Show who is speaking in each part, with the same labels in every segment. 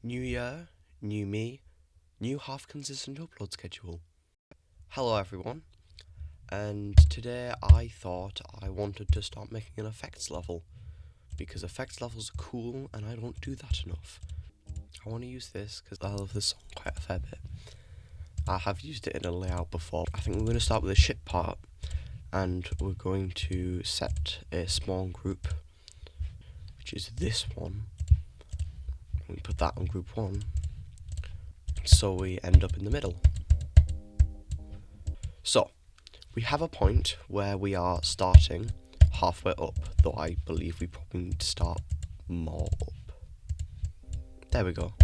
Speaker 1: New year, new me, new half consistent upload schedule. Hello everyone, and today I thought I wanted to start making an effects level because effects levels are cool and I don't do that enough. I want to use this because I love this song quite a fair bit. I have used it in a layout before. I think we're going to start with the ship part and we're going to set a small group, which is this one. We put that on group 1. So we end up in the middle. So, we have a point where we are starting halfway up, though I believe we probably need to start more up. There we go.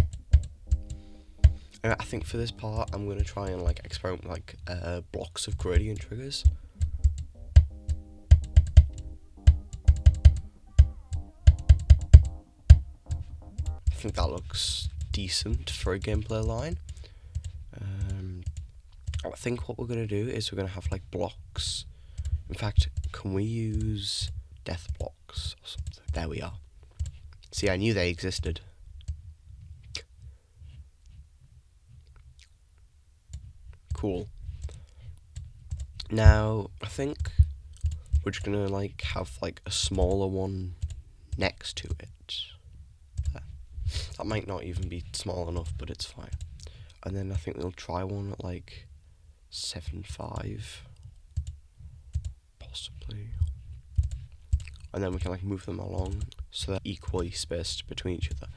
Speaker 1: And I think for this part, I'm going to try and experiment with blocks of gradient triggers. I think that looks decent for a gameplay line. I think what we're going to do is we're going to have blocks. In fact, can we use death blocks or something? There we are. See, I knew they existed. Cool. Now, I think we're just going to have a smaller one next to it. There. That might not even be small enough, but it's fine. And then I think we'll try one at 7.5, possibly, and then we can move them along so they're equally spaced between each other.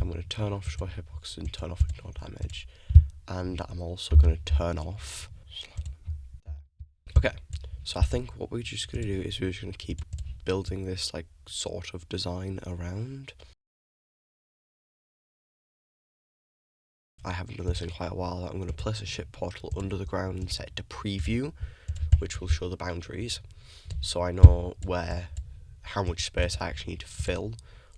Speaker 1: I'm going to turn off show hitboxes and turn off ignore damage, and I'm also going to turn off. Okay, so I think what we're just going to do is we're just going to keep building this sort of design around. I haven't done this in quite a while. I'm going to place a ship portal under the ground and set it to preview, which will show the boundaries, so I know how much space I actually need to fill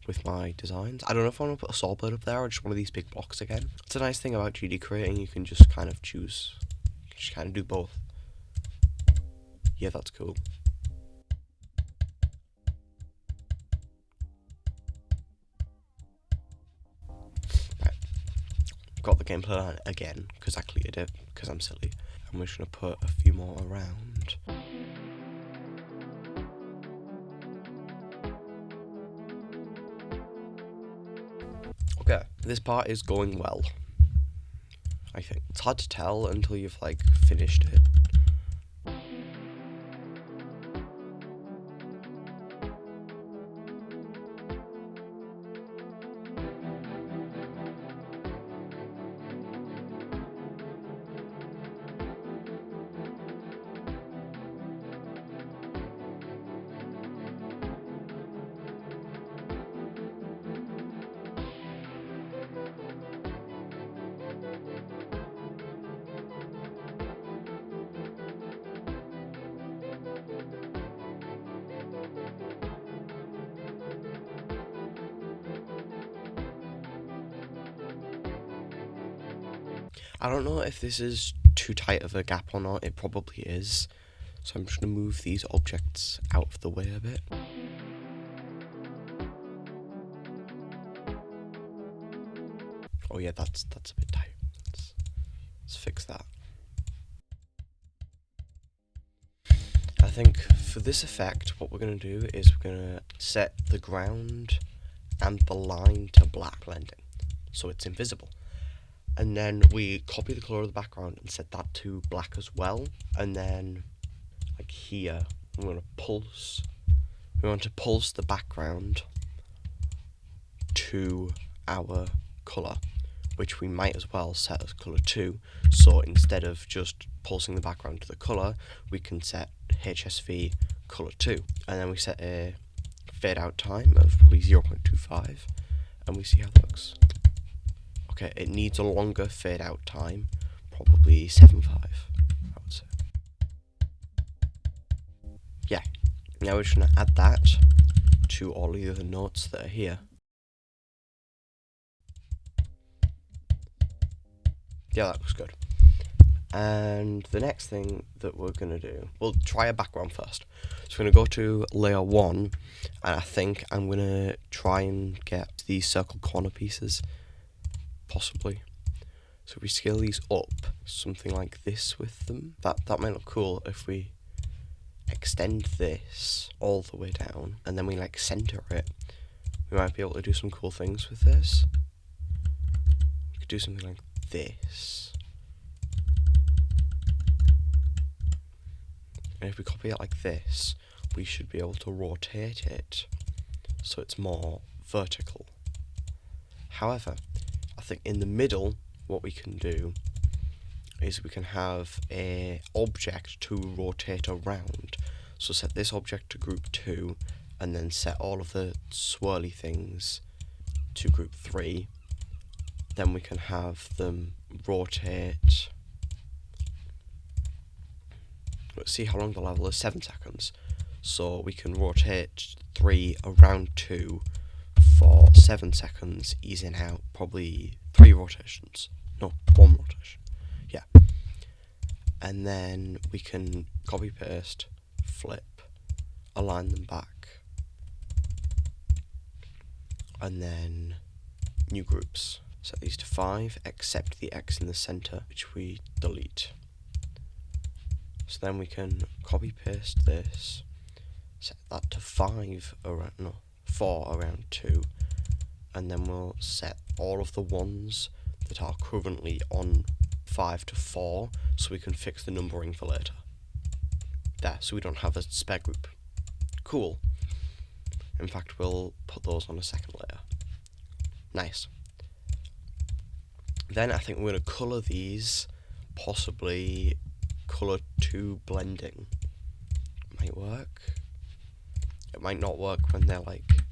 Speaker 1: with my designs. I don't know if I want to put a saw blade up there or just one of these big blocks again. It's a nice thing about GD creating, you can just kind of choose, just kind of do both. Yeah, that's cool. Got the gameplay again because I cleared it because I'm silly. I'm just gonna put a few more around. Okay, this part is going well. I think it's hard to tell until you've finished it. I don't know if this is too tight of a gap or not. It probably is. So I'm just going to move these objects out of the way a bit. Oh yeah, that's a bit tight. Let's fix that. I think for this effect, what we're going to do is we're going to set the ground and the line to black blending, so it's invisible. And then we copy the color of the background and set that to black as well. And then here, I'm going to pulse. We want to pulse the background to our color, which we might as well set as color 2. So instead of just pulsing the background to the color, we can set HSV color 2. And then we set a fade out time of probably 0.25, and we see how it looks. Okay, it needs a longer fade out time, probably 7.5, I would say. Yeah, now we're just going to add that to all the other notes that are here. Yeah, that looks good. And the next thing that we're going to do, we'll try a background first. So we're going to go to layer 1, and I think I'm going to try and get these circle corner pieces possibly. So if we scale these up, something like this with them, that might look cool if we extend this all the way down and then we like center it. We might be able to do some cool things with this. We could do something like this. And if we copy it like this, we should be able to rotate it so it's more vertical. However, I think in the middle, what we can do is we can have a object to rotate around. So set this object to group 2 and then set all of the swirly things to group 3. Then we can have them rotate. Let's see how long the level is, 7 seconds. So we can rotate 3 around 2 for 7 seconds, easing out probably 3 rotations. No, 1 rotation. Yeah. And then we can copy paste, flip, align them back, and then new groups. Set these to 5, except the X in the center, which we delete. So then we can copy paste this, set that to 4 around 2, and then we'll set all of the ones that are currently on 5 to 4, so we can fix the numbering for later. There, so we don't have a spare group. Cool. In fact, we'll put those on a second layer. Nice. Then I think we're going to colour these, possibly colour to blending. Might work. It might not work when they're like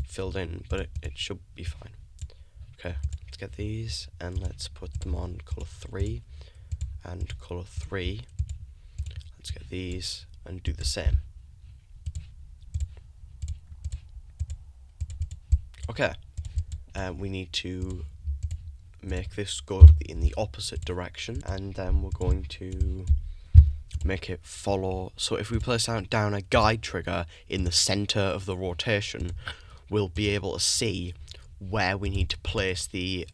Speaker 1: filled in, but it should be fine. Okay, let's get these and let's put them on colour 3 and colour 3. Let's get these and do the same. Okay, we need to make this go in the opposite direction, and then we're going to make it follow. So if we place down a guide trigger in the center of the rotation, we'll be able to see where we need to place the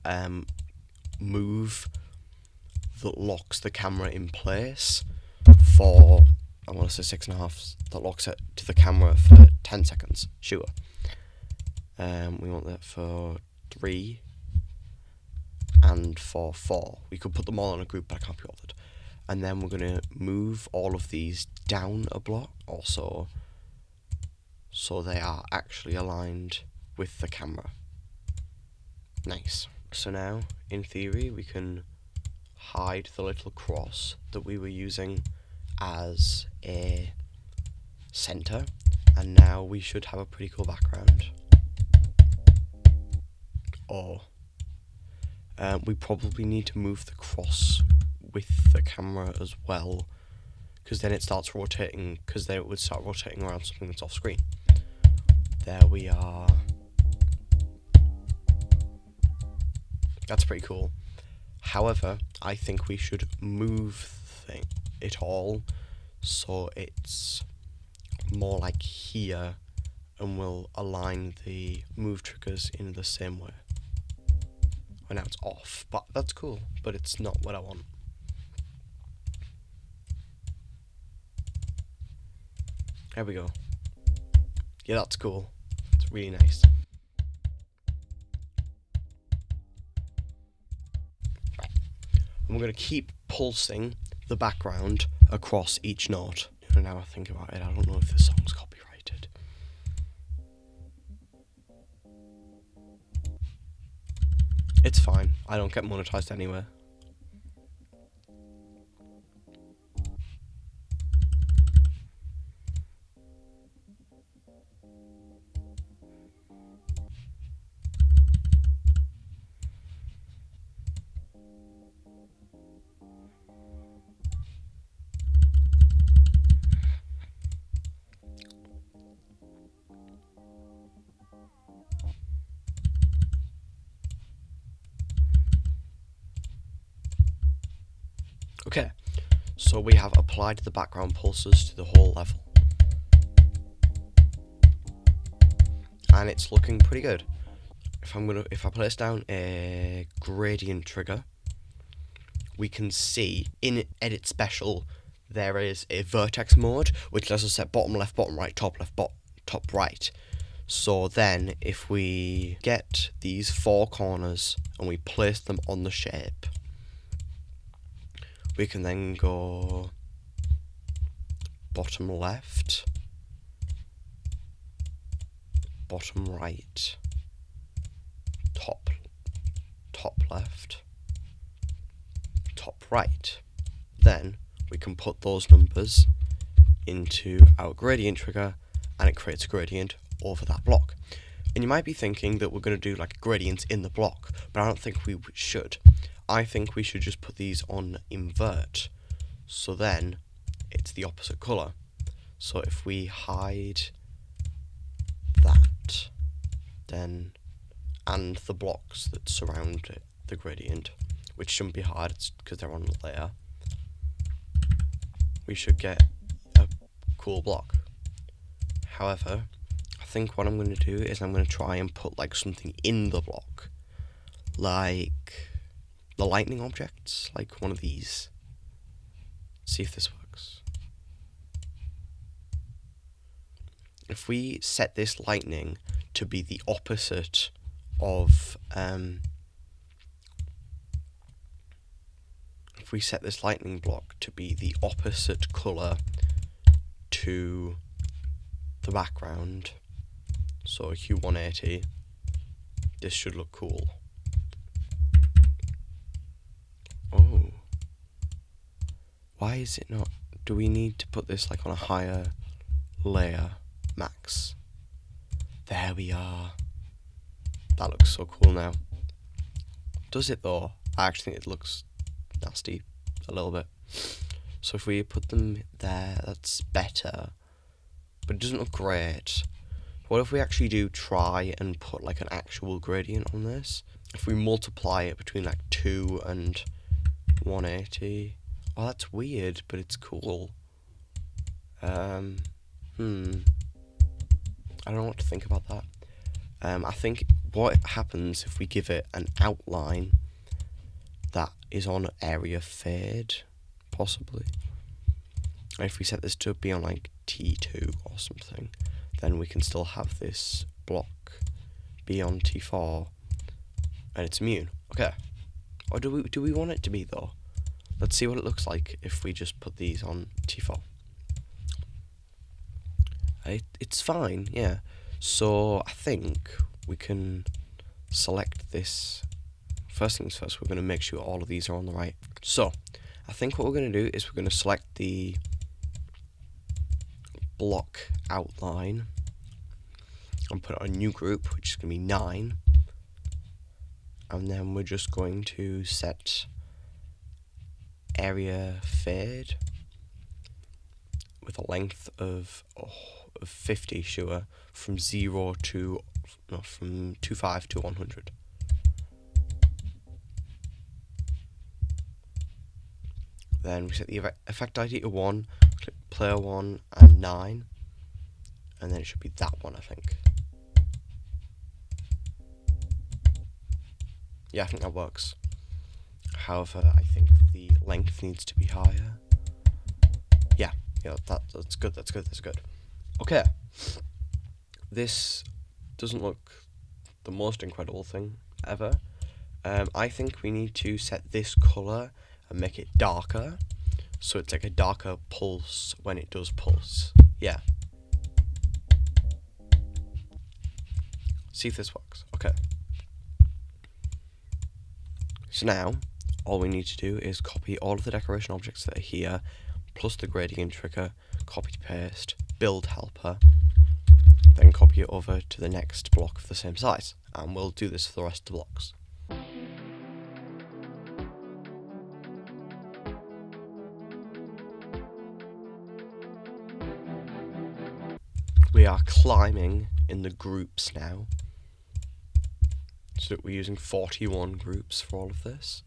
Speaker 1: move that locks the camera in place for, I want to say 6.5, that locks it to the camera for 10 seconds. Sure. We want that for 3 and for 4. We could put them all in a group, but I can't be bothered. And then we're going to move all of these down a block also, so they are actually aligned with the camera. Nice. So now, in theory, we can hide the little cross that we were using as a center, and now we should have a pretty cool background. Or we probably need to move the cross with the camera as well, because then it starts rotating, because then it would start rotating around something that's off screen. There we are. That's pretty cool. However, I think we should move it all so it's more like here, and we'll align the move triggers in the same way. Well, now it's off, but that's cool, but it's not what I want. There we go. Yeah, that's cool. It's really nice. Right. And we're going to keep pulsing the background across each note. Now I think about it, I don't know if this song's copyrighted. It's fine, I don't get monetized anywhere. Okay, so we have applied the background pulses to the whole level. And it's looking pretty good. If if I place down a gradient trigger, we can see in Edit Special there is a vertex mode which lets us set bottom left, bottom right, top left, top right. So then if we get these four corners and we place them on the shape, we can then go bottom left, bottom right, top left, top right. Then we can put those numbers into our gradient trigger and it creates a gradient over that block. And you might be thinking that we're going to do like gradients in the block, but I don't think we should. I think we should just put these on invert, so then it's the opposite colour. So if we hide that, then, and the blocks that surround it, the gradient, which shouldn't be hard because they're on a layer, we should get a cool block. However, I think what I'm going to do is I'm going to try and put like something in the block, like the lightning objects, like one of these. See if this works. If we set this lightning to be the opposite of if we set this lightning block to be the opposite colour to the background, so hue 180, this should look cool. Oh, why is it not? Do we need to put this like on a higher layer? Max. There we are. That looks so cool now. Does it though? I actually think it looks nasty a little bit. So if we put them there, that's better, but it doesn't look great. What if we actually do try and put like an actual gradient on this? If we multiply it between like 2 and 180. Oh, that's weird, but it's cool. I don't know what to think about that. I think what happens if we give it an outline that is on area fade, possibly. And if we set this to be on like T2 or something, then we can still have this block be on T4 and it's immune. Okay. Or do we want it to be though? Let's see what it looks like if we just put these on T4. It's fine, yeah. So I think we can select this. First things first, we're going to make sure all of these are on the right. So I think what we're going to do is we're going to select the block outline and put it on a new group, which is going to be 9. And then we're just going to set area fade with a length of 50, sure, from 0 to, no, from 25 to 100. Then we set the effect ID to 1, click player 1 and 9, and then it should be that one, I think. Yeah, I think that works. However, I think the length needs to be higher. Yeah, that's good, that's good. Okay. This doesn't look the most incredible thing ever. I think we need to set this colour and make it darker, so it's like a darker pulse when it does pulse. Yeah. See if this works. Okay. So now, all we need to do is copy all of the decoration objects that are here, plus the gradient trigger, copy paste, build helper, then copy it over to the next block of the same size, and we'll do this for the rest of the blocks. We are climbing in the groups now, so we're using 41 groups for all of this.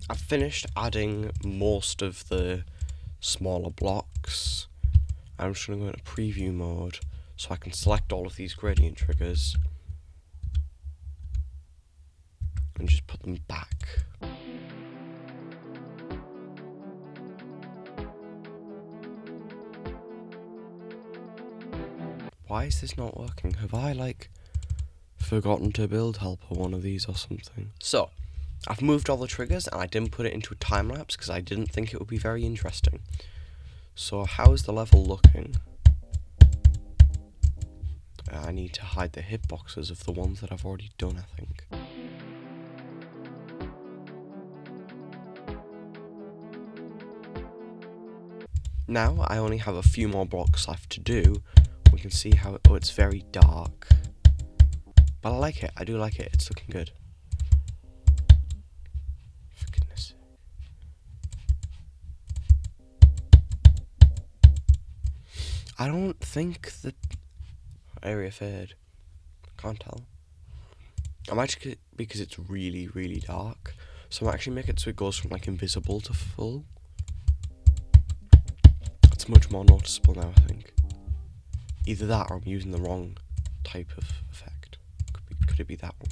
Speaker 1: I've finished adding most of the smaller blocks. I'm just going to go into preview mode so I can select all of these gradient triggers and just put them back. Why is this not working? Have I forgotten to build helper one of these or something? So I've moved all the triggers and I didn't put it into a time lapse because I didn't think it would be very interesting. So how is the level looking? I need to hide the hitboxes of the ones that I've already done, I think. Now I only have a few more blocks left to do. We can see how it's very dark. But I like it, I do like it, it's looking good. For goodness sake. I don't think that area fade. Can't tell. I'm actually, because it's really, really dark, so I'm actually making it so it goes from invisible to full. It's much more noticeable now, I think. Either that or I'm using the wrong type of effect. Could it be that one?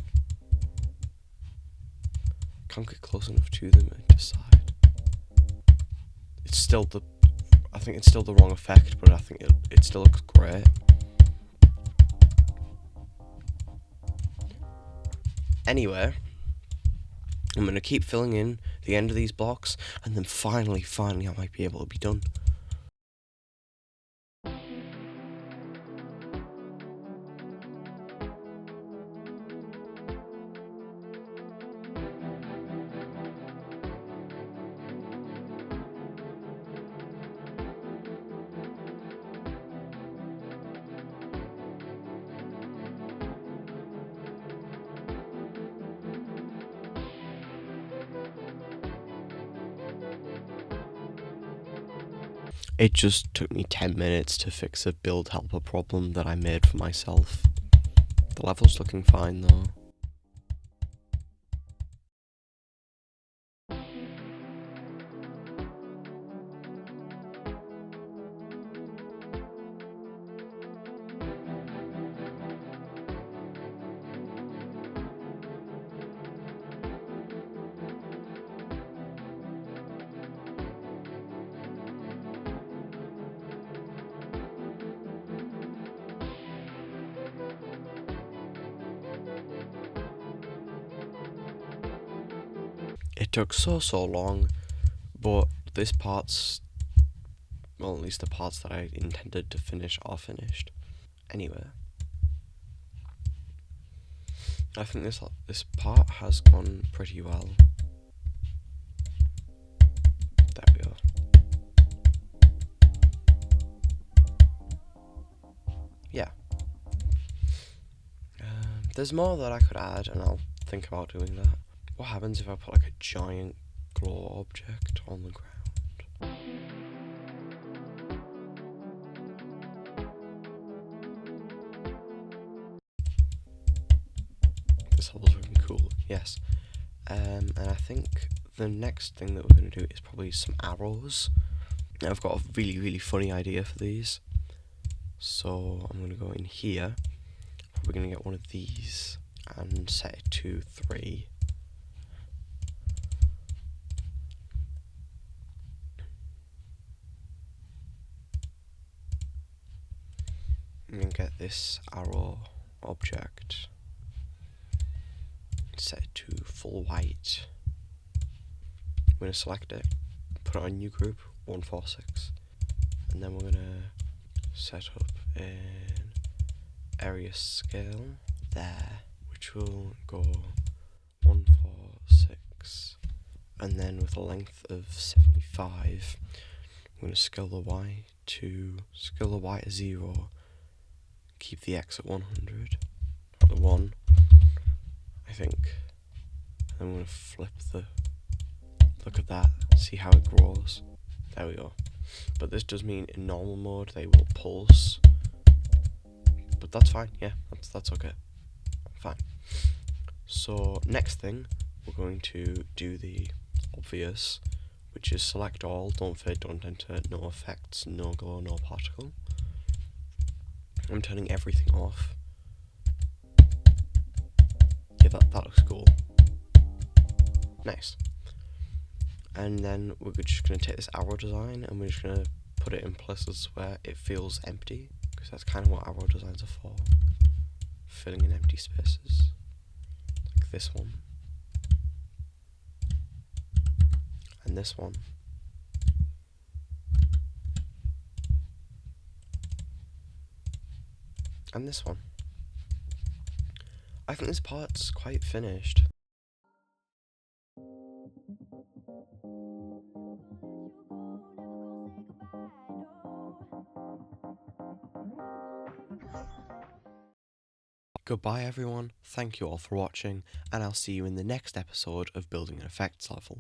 Speaker 1: Can't get close enough to them and decide. It's still I think it's still the wrong effect, but I think it still looks great. Anyway, I'm going to keep filling in the end of these blocks, and then finally I might be able to be done. It just took me 10 minutes to fix a build helper problem that I made for myself. The level's looking fine though. It took so long, but this part's, well, at least the parts that I intended to finish are finished. Anyway, I think this part has gone pretty well. There we go. Yeah. There's more that I could add, and I'll think about doing that. What happens if I put a giant glow object on the ground? This level's looking cool, yes. And I think the next thing that we're going to do is probably some arrows. Now I've got a really funny idea for these. So I'm going to go in here. We're going to get one of these and set it to 3. I'm going to get this arrow object, set it to full white. I'm going to select it, put it on new group 146, and then we're going to set up an area scale there, which will go 146, and then with a length of 75, I'm going to scale the y to 0, keep the x at 100, the 1, I think, and I'm going to flip look at that, see how it grows. There we go. But this does mean in normal mode they will pulse, but that's fine. Yeah, that's okay. Fine. So next thing, we're going to do the obvious, which is select all, don't fade, don't enter, no effects, no glow, no particle. I'm turning everything off. Yeah, that looks cool. Nice. And then we're just going to take this arrow design and we're just going to put it in places where it feels empty, because that's kind of what arrow designs are for. Filling in empty spaces. Like this one. And this one. And this one. I think this part's quite finished. Goodbye everyone, thank you all for watching, and I'll see you in the next episode of Building an Effects Level.